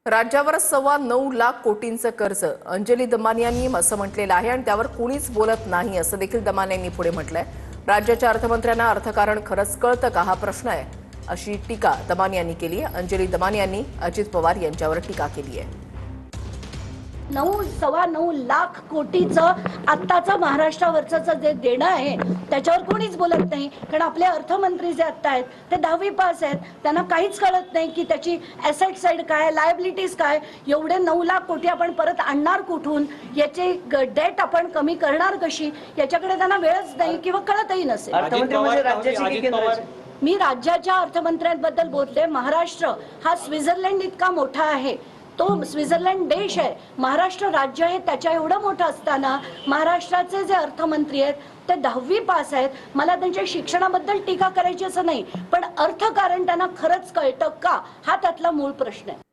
राज्यावर 9.25 लाख कोटींचं कर्ज अंजली दमानी यांनी असं म्हटलेलं आहे आणि त्यावर कुणीच बोलत नाही असं देखील दमानी यांनी पुढे म्हटलंय। राज्याच्या अर्थमंत्र्यांना अर्थकारण खरंच कळतं का हा प्रश्न आहे अशी टीका दमानी यांनी केली आहे। अंजली दमानी यांनी अजित पवार यांच्यावर टीका केली आहे। 9.9 लाख कोटीचं आत्ताचं महाराष्ट्रावरचं जे देणं आहे त्याच्यावर कोणीच बोलत नाही, कारण आपले अर्थमंत्री जे आत्ता आहेत ते 10वी पास आहेत, त्यांना काहीच कळत नाही की त्याची ॲसेट साईड काय, लायबिलिटीज काय, एवढे 9 लाख कोटी आपण परत आणणार कुठून, याची डेट आपण कमी करणार कशी, याच्याकडे त्यांना वेळच नाही किंवा कळतही नसेल। मी राज्याच्या अर्थमंत्र्यांबद्दल बोलते। महाराष्ट्र हा स्वित्झर्लंड इतका मोठा आहे, तो स्वित्झर्लंड देश आहे, महाराष्ट्र राज्य आहे, त्याच्या एवढं मोठं असताना महाराष्ट्राचे जे अर्थमंत्री आहेत ते 10वी पास आहेत। मला त्यांच्या शिक्षणाबद्दल टीका करायची असं नाही, पण अर्थकारण त्यांना खरंच कळतं का हा त्यातला मूळ प्रश्न आहे।